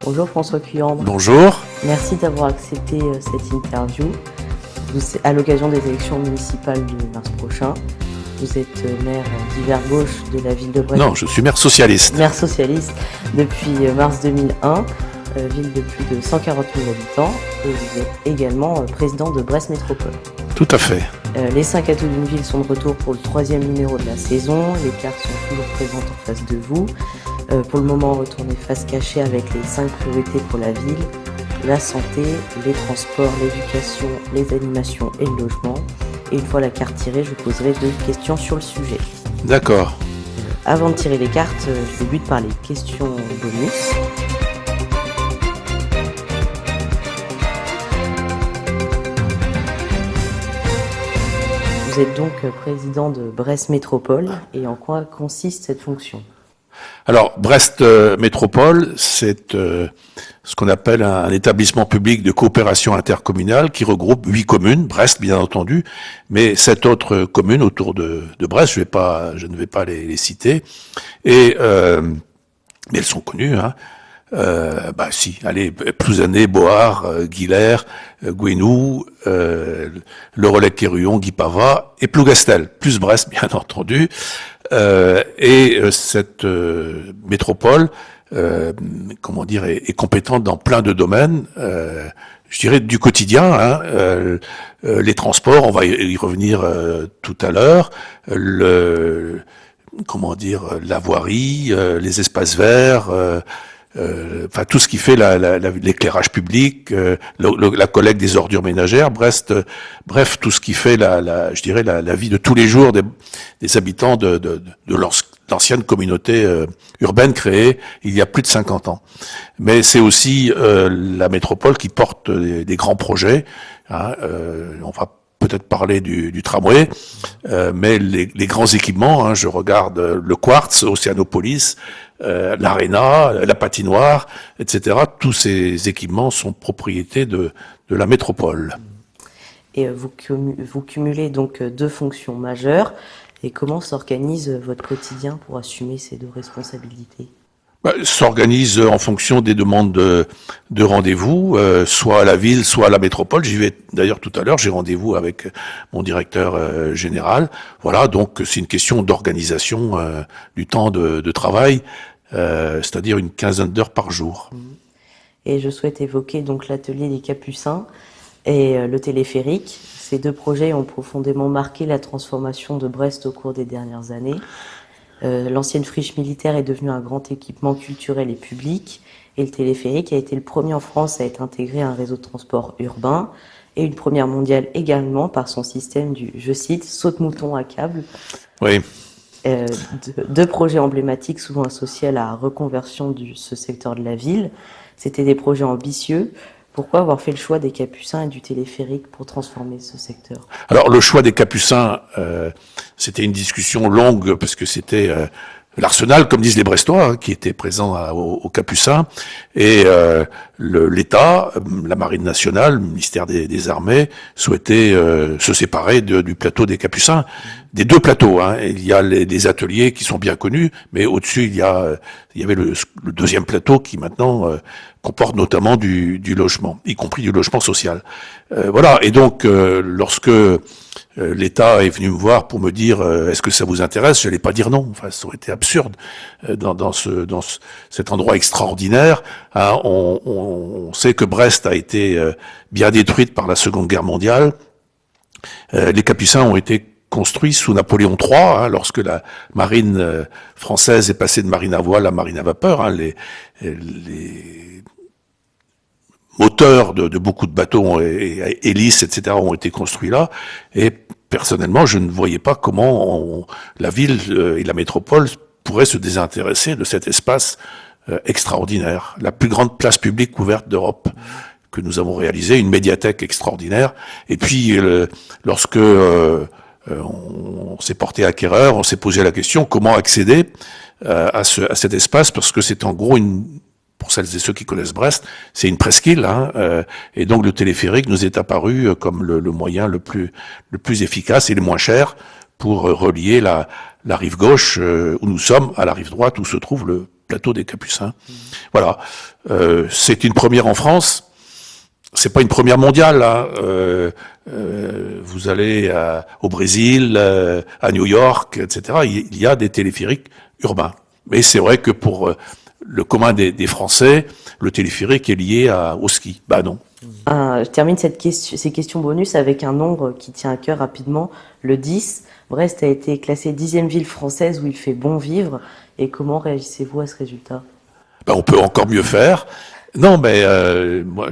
Bonjour François Cuyandre. Bonjour. Merci d'avoir accepté cette interview. À l'occasion des élections municipales de mars prochain, vous êtes maire d'hiver gauche de la ville de Brest. Non, je suis maire socialiste. Maire socialiste depuis mars 2001, ville de plus de 140 000 habitants, et vous êtes également président de Brest Métropole. Tout à fait. Les 5 atouts d'une ville sont de retour pour le 3e numéro de la saison. Les cartes sont toujours présentes en face de vous. Pour le moment, retournez face cachée avec les 5 priorités pour la ville: la santé, les transports, l'éducation, les animations et le logement. Et une fois la carte tirée, je vous poserai 2 questions sur le sujet. D'accord. Avant de tirer les cartes, je débute par les questions bonus. Vous êtes donc président de Brest Métropole, et en quoi consiste cette fonction ? Alors, Brest Métropole, c'est ce qu'on appelle un établissement public de coopération intercommunale qui regroupe 8 communes, Brest bien entendu, mais 7 autres communes autour de Brest, je ne vais pas les citer, et mais elles sont connues, hein. Allez, Plouzané, Bohard, Guilher, Gouesnou, Le Relecq-Quéruon, Guipava et Plougastel, plus Brest bien entendu. Cette métropole, est compétente dans plein de domaines, je dirais du quotidien, hein, les transports, on va y revenir tout à l'heure, la voirie, les espaces verts, tout ce qui fait l'éclairage public, la collecte des ordures ménagères, bref, tout ce qui fait la vie de tous les jours des habitants de l'ancienne communauté urbaine créée il y a plus de 50 ans. Mais c'est aussi la métropole qui porte des grands projets, hein, on va peut-être parler du tramway, mais les grands équipements, hein, je regarde le Quartz, Océanopolis, l'Arena, la patinoire, etc. Tous ces équipements sont propriété de la métropole. Et vous cumulez donc 2 fonctions majeures. Et comment s'organise votre quotidien pour assumer ces 2 responsabilités ? S'organise en fonction des demandes de rendez-vous, soit à la ville, soit à la métropole. J'y vais d'ailleurs tout à l'heure, j'ai rendez-vous avec mon directeur général. Voilà, donc c'est une question d'organisation du temps de travail, c'est-à-dire une quinzaine d'heures par jour. Et je souhaite évoquer donc l'atelier des Capucins et le téléphérique. Ces 2 projets ont profondément marqué la transformation de Brest au cours des dernières années. L'ancienne friche militaire est devenue un grand équipement culturel et public, et le téléphérique a été le premier en France à être intégré à un réseau de transport urbain, et une première mondiale également par son système du, je cite, saute-mouton à câble. Oui. 2 projets emblématiques souvent associés à la reconversion de ce secteur de la ville. C'était des projets ambitieux. Pourquoi avoir fait le choix des Capucins et du téléphérique pour transformer ce secteur ? Alors le choix des Capucins, c'était une discussion longue parce que c'était l'arsenal, comme disent les Brestois, hein, qui était présent aux Capucins, et l'État, la Marine nationale, le ministère des Armées, souhaitait se séparer du plateau des Capucins, des 2 plateaux. Hein. Il y a les ateliers qui sont bien connus, mais au-dessus il y avait le 2e plateau qui maintenant comporte notamment du logement, y compris du logement social. Voilà. Et donc lorsque l'État est venu me voir pour me dire est-ce que ça vous intéresse, je n'allais pas dire non. Enfin, ça aurait été absurde dans cet endroit extraordinaire. Hein, on sait que Brest a été bien détruite par la Seconde Guerre mondiale. Les Capucins ont été construits sous Napoléon III, hein, lorsque la marine française est passée de marine à voile à marine à vapeur. Hein, les moteurs de beaucoup de bateaux et hélices, etc., ont été construits là. Et personnellement, je ne voyais pas comment la ville et la métropole pourraient se désintéresser de cet espace extraordinaire. La plus grande place publique ouverte d'Europe que nous avons réalisée, une médiathèque extraordinaire. Et puis, lorsque on s'est porté acquéreur, on s'est posé la question comment accéder à cet espace, parce que c'est en gros pour celles et ceux qui connaissent Brest, c'est une presqu'île, hein, et donc le téléphérique nous est apparu comme le moyen le plus efficace et le moins cher pour relier la rive gauche où nous sommes à la rive droite où se trouve plateau des Capucins. Voilà, c'est une première en France. C'est pas une première mondiale. Hein. Vous allez au Brésil, à New York, etc. Il y a des téléphériques urbains. Mais c'est vrai que pour le commun des Français, le téléphérique est lié au ski. Bah non. Je termine ces questions bonus avec un nombre qui tient à cœur rapidement, le 10. Brest a été classée 10e ville française où il fait bon vivre. Et comment réagissez-vous à ce résultat? Bah, on peut encore mieux faire. Non, mais moi,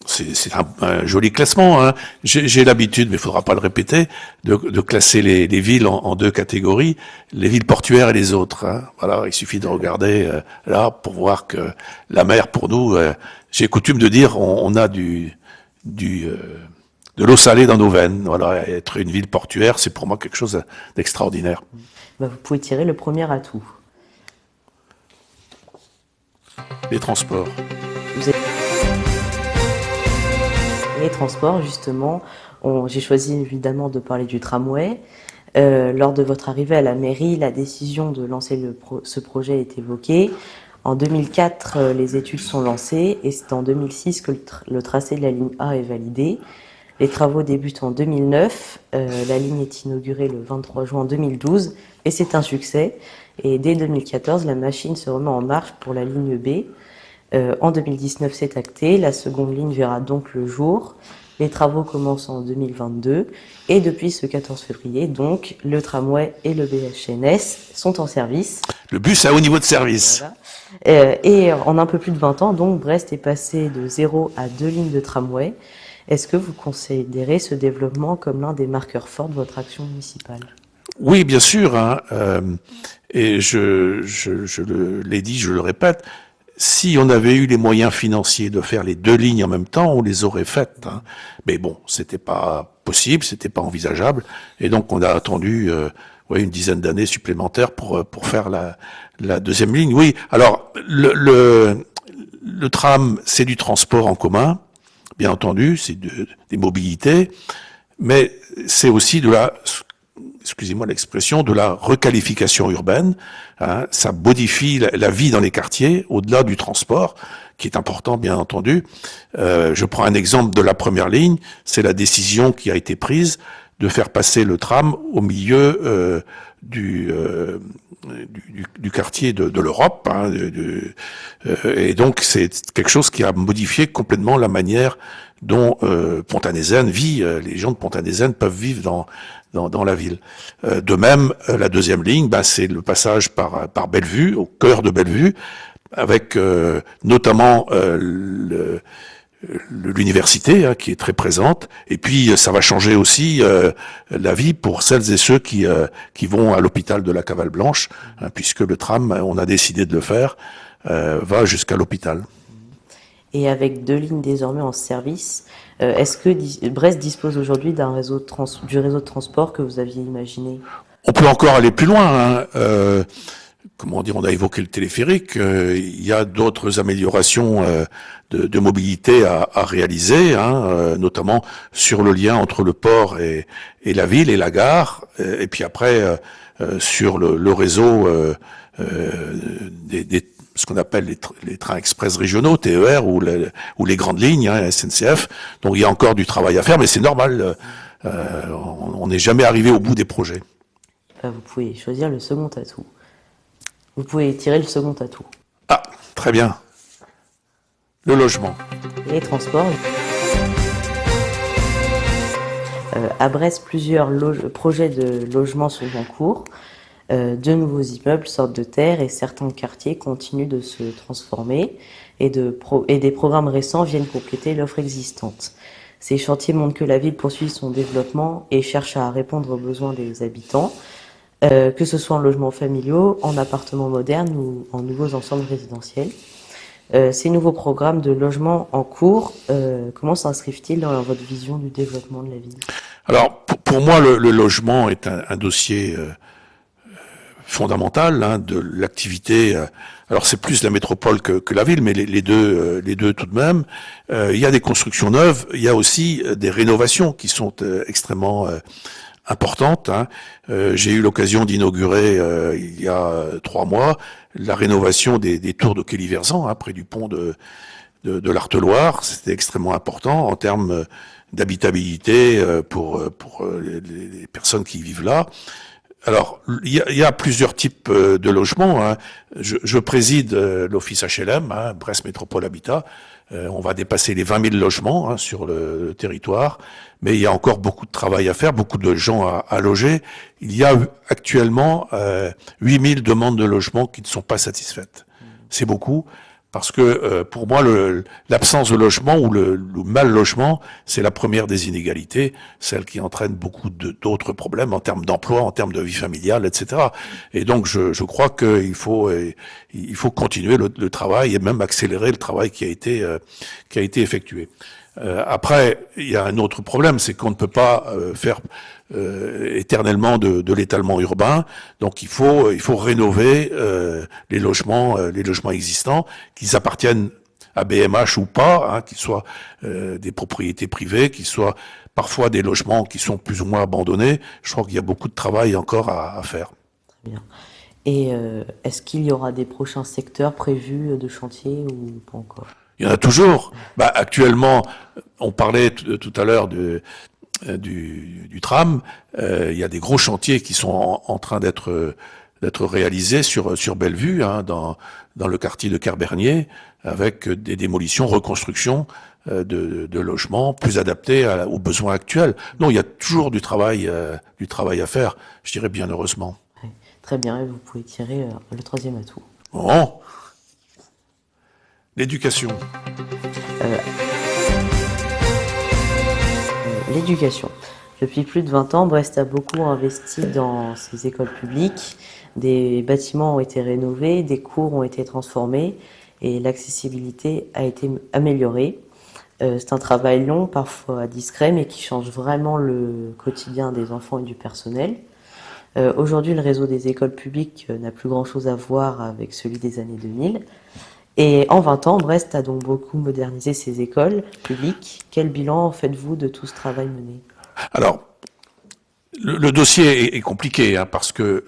c'est un joli classement. Hein. J'ai l'habitude, mais il faudra pas le répéter, de classer les villes en deux catégories, les villes portuaires et les autres. Hein. Voilà, il suffit de regarder là pour voir que la mer, pour nous, j'ai coutume de dire, on a de l'eau salée dans nos veines. Voilà, être une ville portuaire, c'est pour moi quelque chose d'extraordinaire. Bah, vous pouvez tirer le premier atout. Les transports. Les transports, justement, j'ai choisi évidemment de parler du tramway. Lors de votre arrivée à la mairie, la décision de lancer ce projet est évoquée. En 2004, les études sont lancées et c'est en 2006 que le tracé de la ligne A est validé. Les travaux débutent en 2009, la ligne est inaugurée le 23 juin 2012 et c'est un succès. Et dès 2014, la machine se remet en marche pour la ligne B. En 2019, c'est acté, la seconde ligne verra donc le jour. Les travaux commencent en 2022 et depuis ce 14 février, donc, le tramway et le BHNS sont en service. Le bus à haut niveau de service. Voilà. Et en un peu plus de 20 ans, donc, Brest est passé de 0 à 2 lignes de tramway. Est-ce que vous considérez ce développement comme l'un des marqueurs forts de votre action municipale? Oui, bien sûr. Hein, et je l'ai dit, je le répète, si on avait eu les moyens financiers de faire les deux lignes en même temps, on les aurait faites. Hein. Mais bon, c'était pas possible, c'était pas envisageable, et donc on a attendu une dizaine d'années supplémentaires pour faire la deuxième ligne. Oui, alors le tram, c'est du transport en commun, bien entendu, c'est des mobilités, mais c'est aussi excusez-moi l'expression, de la requalification urbaine. Hein, ça modifie la vie dans les quartiers, au-delà du transport, qui est important, bien entendu. Je prends un exemple de la première ligne, c'est la décision qui a été prise de faire passer le tram au milieu du quartier de l'Europe. Hein, et donc, c'est quelque chose qui a modifié complètement la manière dont Pont-à-Nézanne vit. Les gens de Pont-à-Nézanne peuvent vivre dans la ville. De même, la deuxième ligne, c'est le passage par Bellevue, au cœur de Bellevue, avec notamment l'université qui est très présente. Et puis, ça va changer aussi la vie pour celles et ceux qui vont à l'hôpital de la Cavale Blanche, puisque le tram, on a décidé de le faire, va jusqu'à l'hôpital. Et avec deux lignes désormais en service, est-ce que Brest dispose aujourd'hui du réseau de transport que vous aviez imaginé? On peut encore aller plus loin. Hein. Comment dire, on a évoqué le téléphérique. Il y a d'autres améliorations de mobilité à réaliser, hein, notamment sur le lien entre le port et la ville et la gare. Et puis après, sur le réseau ce qu'on appelle les trains express régionaux, TER, ou les grandes lignes, hein, SNCF. Donc il y a encore du travail à faire, mais c'est normal. On n'est jamais arrivé au bout des projets. Vous pouvez choisir le second atout. Vous pouvez tirer le second atout. Ah, très bien. Le logement. Les transports. À Brest, plusieurs projets de logement sont en cours. De nouveaux immeubles sortent de terre et certains quartiers continuent de se transformer et des programmes récents viennent compléter l'offre existante. Ces chantiers montrent que la ville poursuit son développement et cherche à répondre aux besoins des habitants, que ce soit en logements familiaux, en appartements modernes ou en nouveaux ensembles résidentiels. Ces nouveaux programmes de logement en cours, comment s'inscrivent-ils dans votre vision du développement de la ville? Alors, pour moi, le logement est un dossier fondamental, hein, de l'activité. Alors c'est plus la métropole que la ville, mais les deux tout de même. Il y a des constructions neuves, il y a aussi des rénovations qui sont extrêmement importante. Hein. J'ai eu l'occasion d'inaugurer il y a 3 mois la rénovation des tours de Quéliverzan, hein, près du pont de l'Arteloire. C'était extrêmement important en termes d'habitabilité pour les personnes qui vivent là. Alors, il y a plusieurs types de logements. Hein. Je préside l'office HLM, hein, Brest Métropole Habitat. On va dépasser les 20 000 logements, hein, sur le territoire, mais il y a encore beaucoup de travail à faire, beaucoup de gens à loger. Il y a actuellement 8 000 demandes de logement qui ne sont pas satisfaites. C'est beaucoup. Parce que pour moi, l'absence de logement ou le mal logement, c'est la première des inégalités, celle qui entraîne beaucoup d'autres problèmes en termes d'emploi, en termes de vie familiale, etc. Et donc, je crois qu'il faut continuer le travail et même accélérer le travail qui a été effectué. Après, il y a un autre problème, c'est qu'on ne peut pas faire éternellement de l'étalement urbain. Donc il faut rénover les logements existants, qu'ils appartiennent à BMH ou pas, hein, qu'ils soient des propriétés privées, qu'ils soient parfois des logements qui sont plus ou moins abandonnés. Je crois qu'il y a beaucoup de travail encore à faire. Très bien. Et est-ce qu'il y aura des prochains secteurs prévus de chantier ou pas encore? Il y en a toujours. Actuellement, on parlait tout à l'heure du tram. Il y a des gros chantiers qui sont en train d'être réalisés sur Bellevue, hein, dans le quartier de Carbernier, avec des démolitions, reconstructions de logements plus adaptés aux besoins actuels. Non, il y a toujours du travail à faire, je dirais bien heureusement. Ouais, très bien, et vous pouvez tirer le 3e atout. Bon. L'éducation. L'éducation. Depuis plus de 20 ans, Brest a beaucoup investi dans ses écoles publiques. Des bâtiments ont été rénovés, des cours ont été transformés et l'accessibilité a été améliorée. C'est un travail long, parfois discret, mais qui change vraiment le quotidien des enfants et du personnel. Aujourd'hui, le réseau des écoles publiques n'a plus grand-chose à voir avec celui des années 2000. Et en 20 ans, Brest a donc beaucoup modernisé ses écoles publiques. Quel bilan faites-vous de tout ce travail mené? Alors, le dossier est compliqué, hein, parce que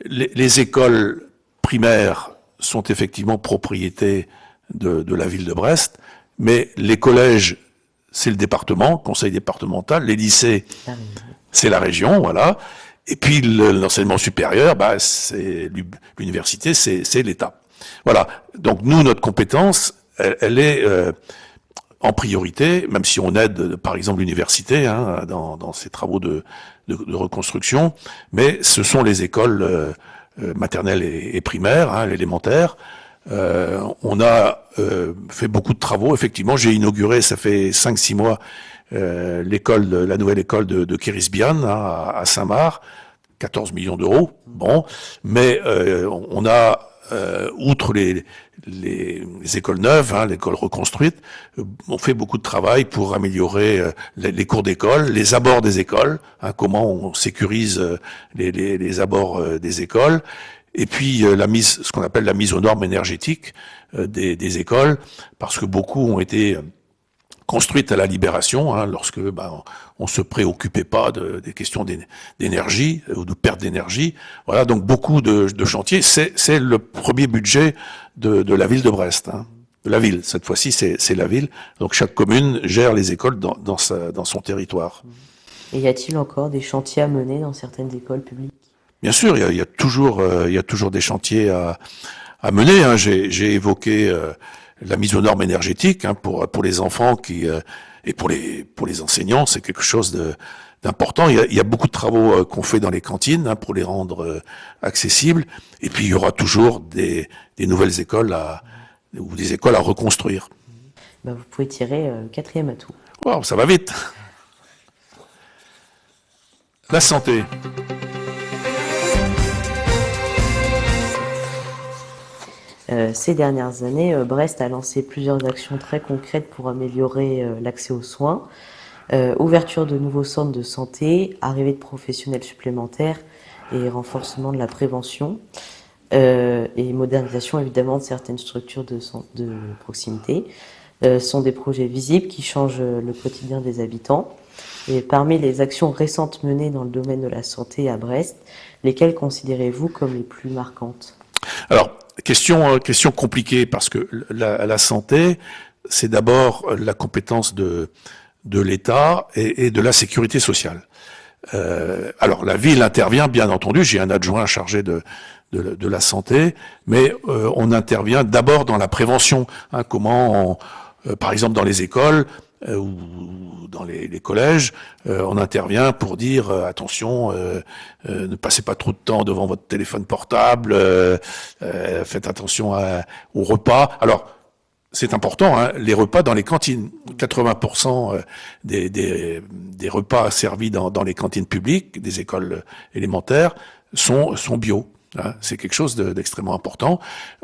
les écoles primaires sont effectivement propriété de la ville de Brest, mais les collèges, c'est le département, conseil départemental, les lycées, c'est la région, voilà. Et puis l'enseignement supérieur, c'est l'université, c'est l'État. Voilà. Donc nous, notre compétence, elle est en priorité, même si on aide, par exemple, l'université, hein, dans ses travaux de reconstruction, mais ce sont les écoles maternelles et primaires, hein, l'élémentaire. On a fait beaucoup de travaux. Effectivement, j'ai inauguré, ça fait 5-6 mois, la nouvelle école de Kérisbian, hein, à Saint-Marc, 14 millions d'euros. Bon, mais on a outre les écoles neuves, hein, l'école reconstruite, on fait beaucoup de travail pour améliorer les cours d'école, les abords des écoles, hein, comment on sécurise les abords des écoles, et puis ce qu'on appelle la mise aux normes énergétiques des écoles, parce que beaucoup ont été construites à la Libération, hein, lorsque on se préoccupait pas des questions d'énergie ou de perte d'énergie. Voilà, donc beaucoup de chantiers. C'est le premier budget de la ville de Brest, hein, de la ville. Cette fois-ci, c'est la ville. Donc chaque commune gère les écoles dans son territoire. Et y a-t-il encore des chantiers à mener dans certaines écoles publiques? Bien sûr, il y a toujours des chantiers à mener. Hein. J'ai évoqué la mise aux normes énergétiques, hein, pour les enfants et pour les enseignants, c'est quelque chose d'important. Il y a beaucoup de travaux qu'on fait dans les cantines, hein, pour les rendre accessibles. Et puis il y aura toujours des nouvelles écoles ou des écoles à reconstruire. Vous pouvez tirer le 4e atout. Wow, ça va vite. La santé. Ces dernières années, Brest a lancé plusieurs actions très concrètes pour améliorer l'accès aux soins. Ouverture de nouveaux centres de santé, arrivée de professionnels supplémentaires et renforcement de la prévention, et modernisation évidemment de certaines structures de proximité. Sont des projets visibles qui changent le quotidien des habitants. Et parmi les actions récentes menées dans le domaine de la santé à Brest, lesquelles considérez-vous comme les plus marquantes? Alors, question compliquée, parce que la santé, c'est d'abord la compétence de l'État et de la sécurité sociale. Alors, la ville intervient, bien entendu, j'ai un adjoint chargé de la santé, mais on intervient d'abord dans la prévention. Hein, par exemple, dans les écoles ou dans les collèges, on intervient pour dire attention, ne passez pas trop de temps devant votre téléphone portable, faites attention aux repas. Alors, c'est important, hein, les repas dans les cantines. 80% des repas servis dans les cantines publiques, des écoles élémentaires, sont bio. Hein, c'est quelque chose d'extrêmement important.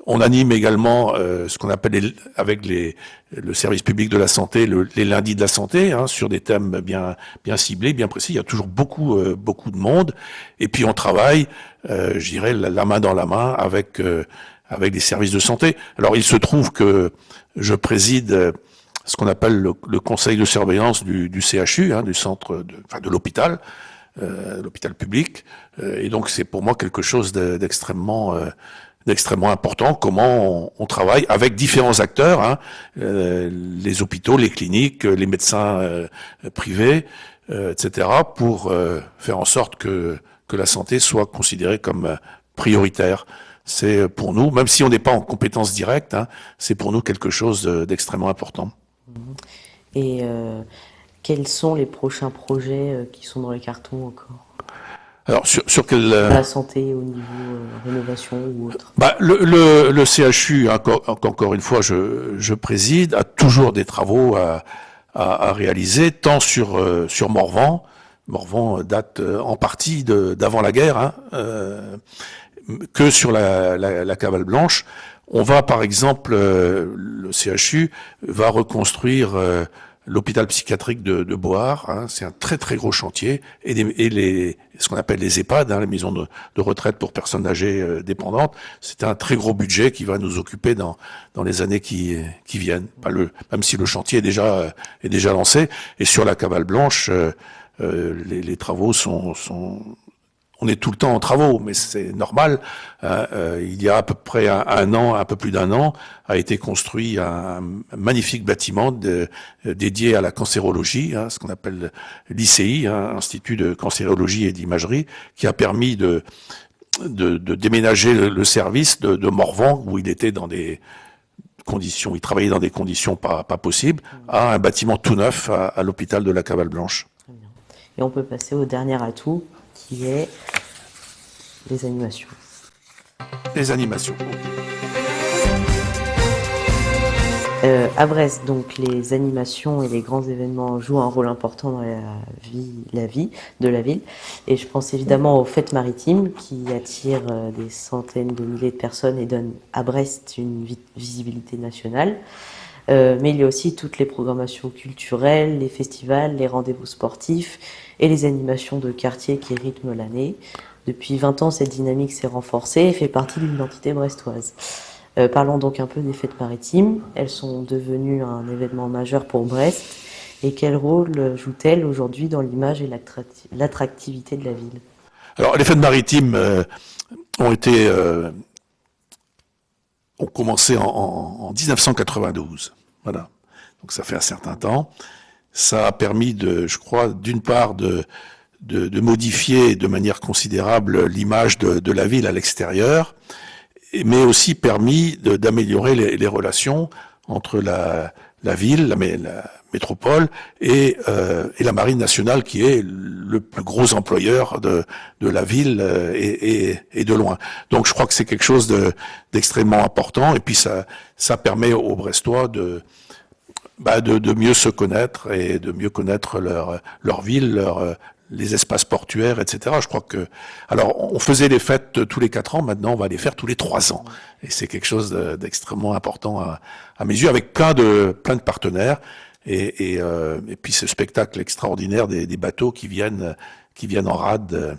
On anime également ce qu'on appelle avec le service public de la santé les lundis de la santé, hein, sur des thèmes bien ciblés, bien précis. Il y a toujours beaucoup de monde. Et puis on travaille, je dirais, la main dans la main avec les services de santé. Alors il se trouve que je préside ce qu'on appelle le conseil de surveillance du CHU, hein, du centre de l'hôpital. L'hôpital public, et donc c'est pour moi quelque chose d'extrêmement important, comment on travaille avec différents acteurs, hein, les hôpitaux, les cliniques, les médecins privés, etc., pour faire en sorte que la santé soit considérée comme prioritaire. C'est pour nous, même si on n'est pas en compétence directe, hein, c'est pour nous quelque chose d'extrêmement important. Et quels sont les prochains projets qui sont dans les cartons encore? Alors sur quel la santé au niveau rénovation ou autre? Le CHU, encore une fois, je préside, a toujours des travaux à réaliser, tant sur Morvan. Morvan date en partie d'avant la guerre, hein, que sur la Cavale Blanche. On va, par exemple, le CHU va reconstruire l'hôpital psychiatrique de Beauharts, hein, c'est un très très gros chantier, et ce qu'on appelle les EHPAD, hein, les maisons de retraite pour personnes âgées dépendantes, c'est un très gros budget qui va nous occuper dans les années qui viennent. Même si le chantier est déjà lancé, et sur la Cavale Blanche, les travaux on est tout le temps en travaux, mais c'est normal. Il y a à peu près un peu plus d'un an, a été construit un magnifique bâtiment dédié à la cancérologie, hein, ce qu'on appelle l'ICI, hein, Institut de cancérologie et d'imagerie, qui a permis de déménager le service de Morvan, où il était dans des conditions, il travaillait dans des conditions pas possibles, à un bâtiment tout neuf à l'hôpital de la Cavale Blanche. Et on peut passer au dernier atout, qui est les animations. Les animations. À Brest, donc, les animations et les grands événements jouent un rôle important dans la vie de la ville. Et je pense évidemment aux fêtes maritimes qui attirent des centaines de milliers de personnes et donnent à Brest une visibilité nationale. Mais il y a aussi toutes les programmations culturelles, les festivals, les rendez-vous sportifs et les animations de quartier qui rythment l'année. Depuis 20 ans, cette dynamique s'est renforcée et fait partie de l'identité brestoise. Parlons donc un peu des fêtes maritimes. Elles sont devenues un événement majeur pour Brest. Et quel rôle jouent-elles aujourd'hui dans l'image et l'attractivité de la ville? Alors, les fêtes maritimes ont commencé en 1992. Voilà. Donc ça fait un certain temps. Ça a permis je crois, d'une part de modifier de manière considérable l'image de la ville à l'extérieur, mais aussi permis d'améliorer les relations entre la ville, la métropole et la marine nationale, qui est le plus gros employeur de la ville et de loin. Donc je crois que c'est quelque chose d'extrêmement important, et puis ça permet aux Brestois de mieux se connaître et de mieux connaître leur ville, les espaces portuaires, etc. Je crois que, alors, on faisait les fêtes tous les 4 ans, maintenant on va les faire tous les 3 ans. Et c'est quelque chose d'extrêmement important à mes yeux, avec plein de partenaires. Et puis ce spectacle extraordinaire des bateaux qui viennent en rade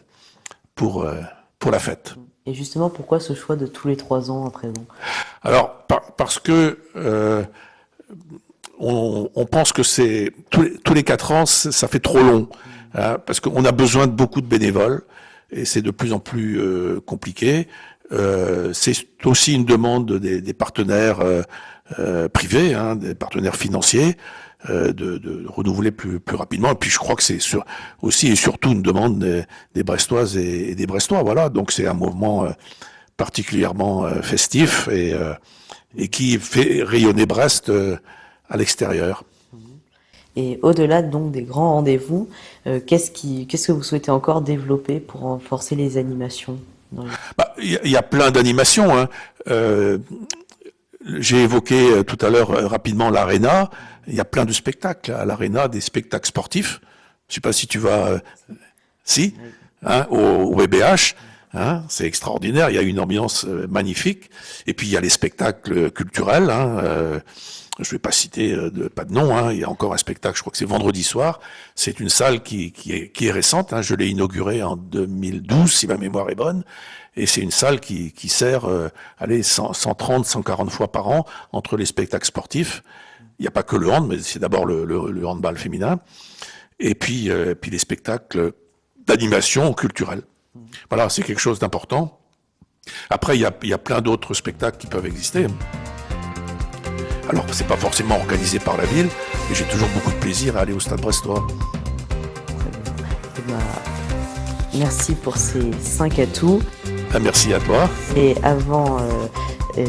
pour la fête. Et justement, pourquoi ce choix de tous les 3 ans à présent? Alors, parce que on pense que c'est tous les 4 ans, ça fait trop long, hein, parce qu'on a besoin de beaucoup de bénévoles et c'est de plus en plus compliqué. C'est aussi une demande des partenaires privés, hein, des partenaires financiers, de renouveler plus rapidement. Et puis je crois que c'est aussi et surtout une demande des Brestoises et des Brestois. Voilà, donc c'est un mouvement particulièrement festif et qui fait rayonner Brest à l'extérieur. Et au-delà donc des grands rendez-vous, qu'est-ce que vous souhaitez encore développer pour renforcer les animations dans les... Il y a plein d'animations, hein. J'ai évoqué tout à l'heure rapidement l'Arena. Il y a plein de spectacles à l'Arena, des spectacles sportifs. Je sais pas si tu vas... si, hein, au WBH. Hein, c'est extraordinaire, il y a une ambiance magnifique. Et puis il y a les spectacles culturels. Hein, je vais pas citer pas de nom. Hein, il y a encore un spectacle, je crois que c'est vendredi soir. C'est une salle qui est récente. Hein, je l'ai inaugurée en 2012, si ma mémoire est bonne. Et c'est une salle qui sert, 130, 140 fois par an entre les spectacles sportifs. Il n'y a pas que le hand, mais c'est d'abord le handball féminin. Et puis les spectacles d'animation culturelle. Voilà, c'est quelque chose d'important. Après, il y a plein d'autres spectacles qui peuvent exister. Alors, c'est pas forcément organisé par la ville, mais j'ai toujours beaucoup de plaisir à aller au Stade Brestois. Merci pour ces 5 atouts. Merci à toi. Et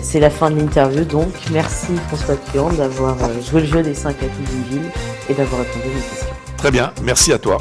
c'est la fin de l'interview, donc merci François Cuand d'avoir joué le jeu des 5 atouts d'une ville et d'avoir répondu à mes questions. Très bien, merci à toi.